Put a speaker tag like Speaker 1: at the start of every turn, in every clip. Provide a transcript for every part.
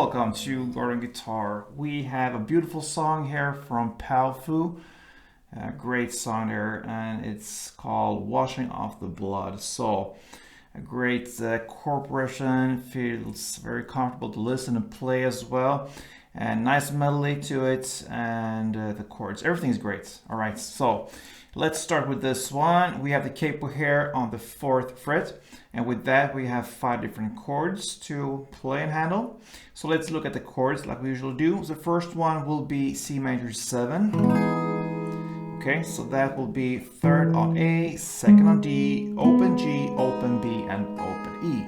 Speaker 1: welcome to Garden Guitar. We have a beautiful song here from Powfu. A great song there, and it's called Washing Off the Blood. So, a great chord progression, feels very comfortable to listen and play as well. And nice melody to it, and the chords, everything's great. All right, so let's start with this one. We have the capo here on the 4th fret, and with that we have 5 different chords to play and handle. So let's look at the chords like we usually do. The first one will be C major 7. Okay, so that will be 3rd on A, 2nd on D, open G, open B, and open E.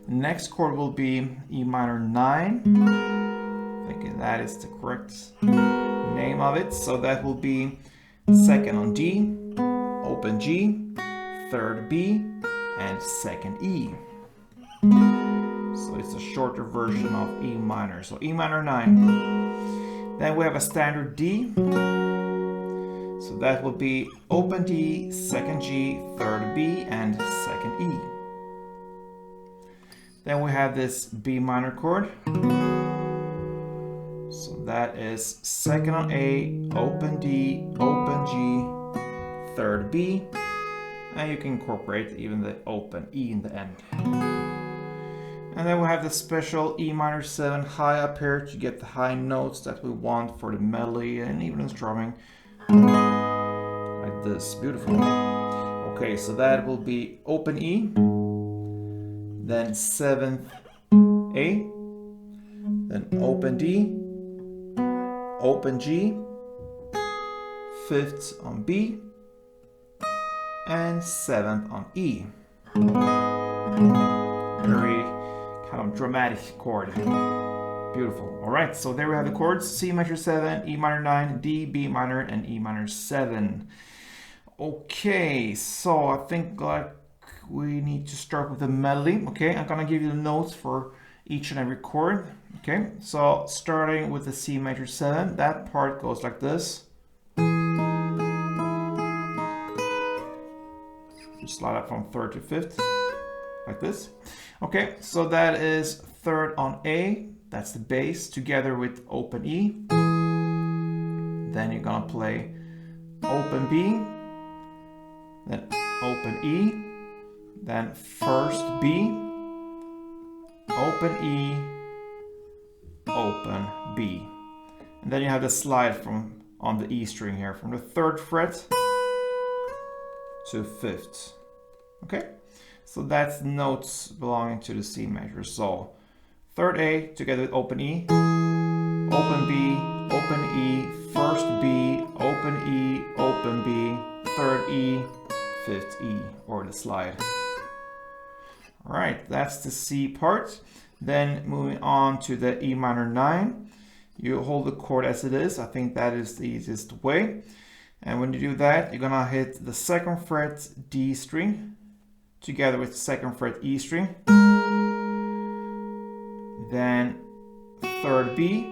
Speaker 1: The next chord will be E minor 9. Thinking that is the correct name of it. So that will be 2nd on D, open G, 3rd B, and 2nd E. So it's a shorter version of E minor. So E minor 9. Then we have a standard D. So that will be open D, 2nd G, 3rd B, and 2nd E. Then we have this B minor chord. So that is 2nd on A, open D, open G, 3rd B, and you can incorporate even the open E in the end. And then we have the special E minor 7 high up here to get the high notes that we want for the melody and even in strumming. Like this, beautiful. Okay, so that will be open E, then 7th A, then open D, open G, 5th on B, and 7th on E. Very kind of dramatic chord. Beautiful. All right, so there we have the chords: C major 7, E minor 9, D, B minor, and E minor 7. Okay, so I think like we need to start with the melody. Okay, I'm gonna give you the notes for each and every chord. Okay, so starting with the C major 7, that part goes like this. You slide up from 3rd to 5th, like this. Okay, so that is 3rd on A, that's the bass, together with open E. Then you're gonna play open B, then open E, then 1st B, open E, open B. And then you have the slide from on the E string here, from the 3rd fret to 5th. Okay, so that's notes belonging to the C major. So 3rd A together with open E, open B, open E, 1st B, open E, open B, 3rd E, 5th E, or the slide. All right, that's the C part. Then moving on to the E minor 9, you hold the chord as it is. I think that is the easiest way. And when you do that, you're gonna hit the 2nd fret D string together with 2nd fret E string. Then 3rd B,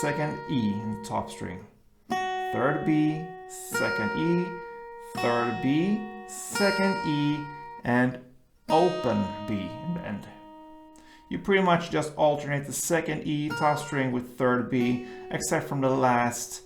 Speaker 1: 2nd E in the top string. 3rd B, 2nd E, 3rd B, 2nd E, and open B in the end. You pretty much just alternate the 2nd E top string with 3rd B, except from the last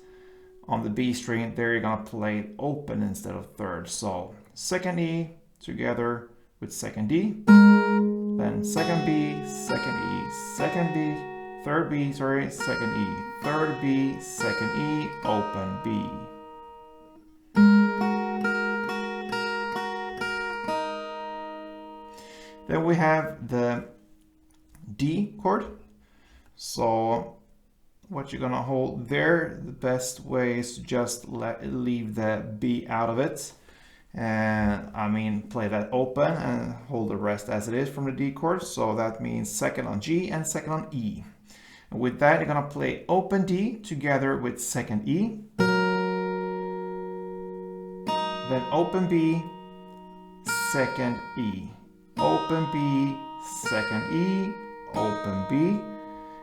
Speaker 1: on the B string. There you're gonna play open instead of 3rd. So 2nd E together with 2nd D, then 2nd B, 2nd E, 2nd B, 3rd B, sorry, 2nd E, 3rd B, 2nd E, open B. Then we have the D chord. So what you're gonna hold there, the best way is to just leave the B out of it. And I mean, play that open and hold the rest as it is from the D chord. So that means 2nd on G and 2nd on E. And with that, you're gonna play open D together with 2nd E. Then open B, 2nd E. Open B, 2nd E, open B,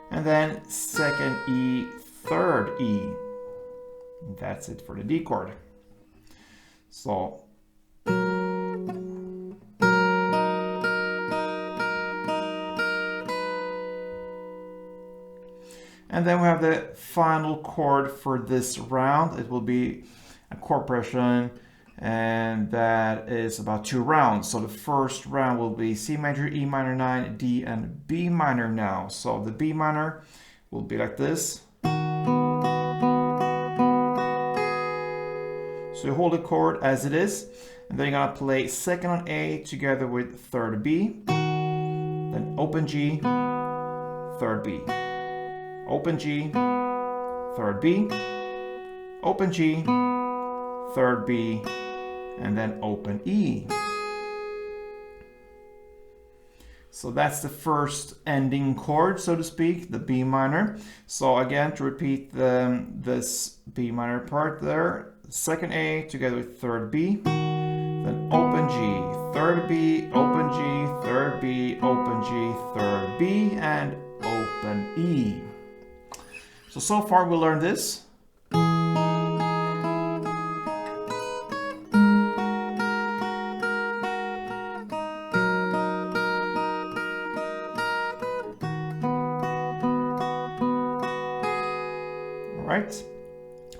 Speaker 1: and then 2nd E, 3rd E. And that's it for the D chord. So And then we have the final chord for this round. It will be a chord progression, and that is about 2 rounds. So the first round will be C major, E minor 9, D, and B minor now. So the B minor will be like this. So you hold the chord as it is, and then you're gonna play second on A together with third B, then open G, third B, open G, third B, open G, third B, and then open E. So that's the first ending chord, so to speak, the B minor. So again, to repeat this B minor part there, second A together with third B, then open G, third B, open G, third B, open G, third B, and open E. So far we learned this. Right?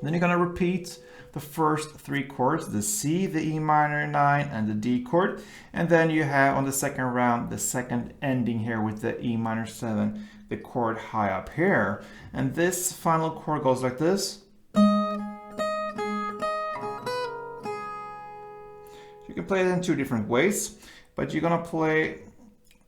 Speaker 1: Then you're gonna repeat the first 3 chords, the C, the E minor 9, and the D chord. And then you have on the second round, the second ending here with the E minor 7, the chord high up here. And this final chord goes like this. You can play it in 2 different ways, but you're gonna play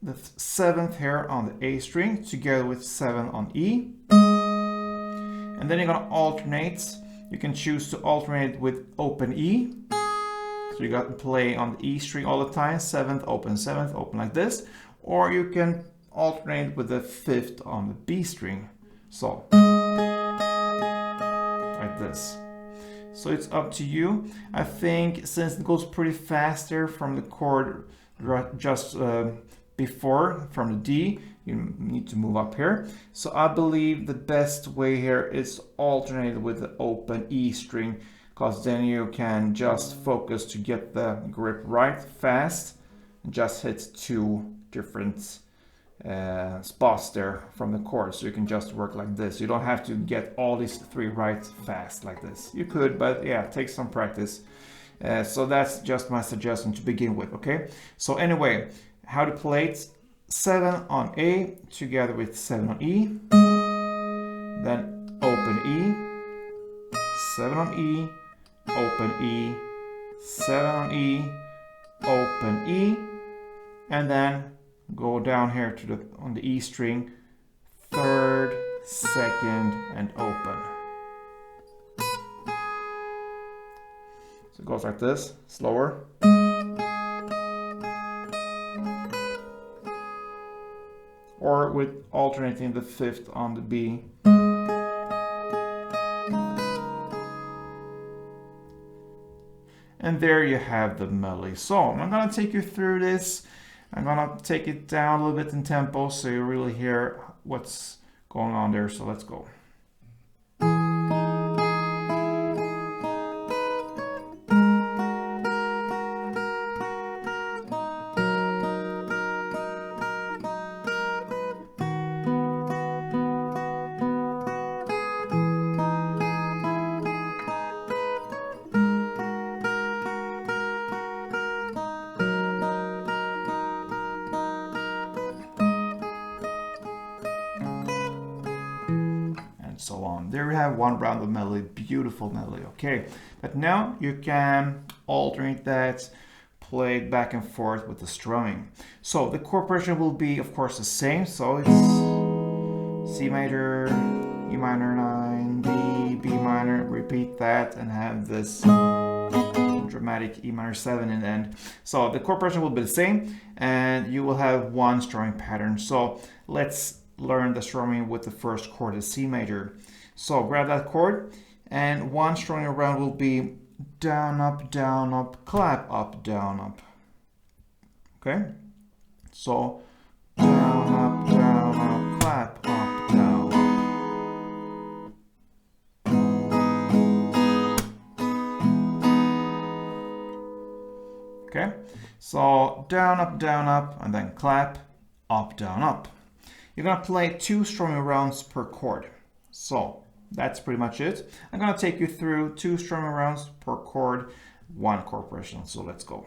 Speaker 1: the 7th here on the A string together with 7 on E. And then you're gonna alternate. You can choose to alternate with open E. So you got to play on the E string all the time, 7th, open like this. Or you can alternate with the 5th on the B string. So, like this. So it's up to you. I think since it goes pretty faster from the chord just before, from the D, you need to move up here. So I believe the best way here is alternate with the open E string, because then you can just focus to get the grip right fast and just hit 2 different spots there from the chord. So you can just work like this. You don't have to get all these 3 right fast like this. You could, but yeah, take some practice. So that's just my suggestion to begin with, okay? So anyway, how to play it: 7 on A together with 7 on E, then open E, 7 on E, open E, 7 on E, open E, and then go down here to the on the E string, 3rd, 2nd, and open. So it goes like this, slower. Or with alternating the 5th on the B. And there you have the melody. So I'm gonna take you through this. I'm gonna take it down a little bit in tempo so you really hear what's going on there. So let's go. So on. There we have one round of melody, beautiful melody, okay? But now you can alternate that, play it back and forth with the strumming. So the chord progression will be, of course, the same. So it's C major, E minor 9, D, B minor, repeat that and have this dramatic E minor 7 in the end. So the chord progression will be the same and you will have one strumming pattern. So let's learn the strumming with the first chord, the C major. So grab that chord and one strumming around will be down, up, clap, up, down, up. Okay? So down, up, clap, up, down, up. Okay? So down, up, and then clap, up, down, up. You're gonna play 2 strumming rounds per chord. So that's pretty much it. I'm gonna take you through 2 strumming rounds per chord, 1 chord progression. So let's go.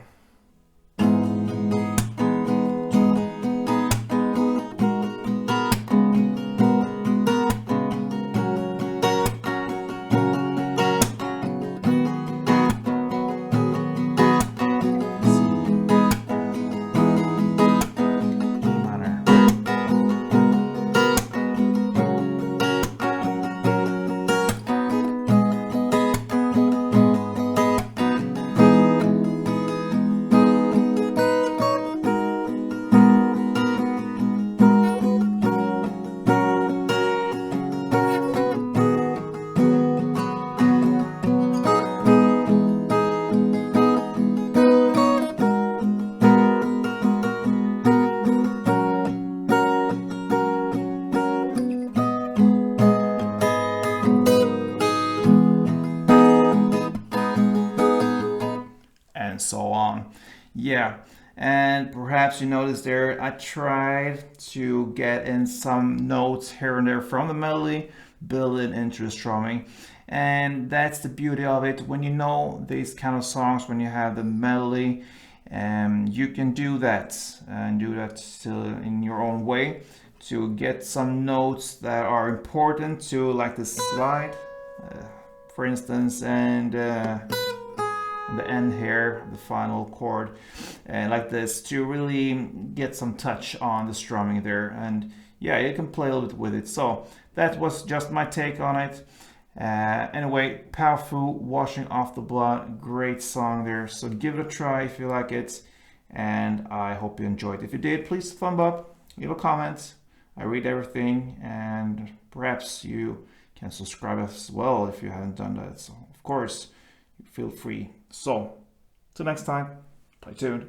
Speaker 1: And so on. Yeah, and perhaps you noticed there I tried to get in some notes here and there from the melody, build it into the strumming. And that's the beauty of it. When you know these kind of songs, when you have the melody, you can do that and do that still in your own way to get some notes that are important to, like the slide, for instance, and the end here, the final chord, like this, to really get some touch on the strumming there. And yeah, you can play a little bit with it. So that was just my take on it. Anyway, Powfu, Washing Off the Blood, great song there. So give it a try if you like it, and I hope you enjoyed. If you did, please thumb up, leave a comment. I read everything, and perhaps you can subscribe as well if you haven't done that. So of course, feel free. So, till next time, stay tuned.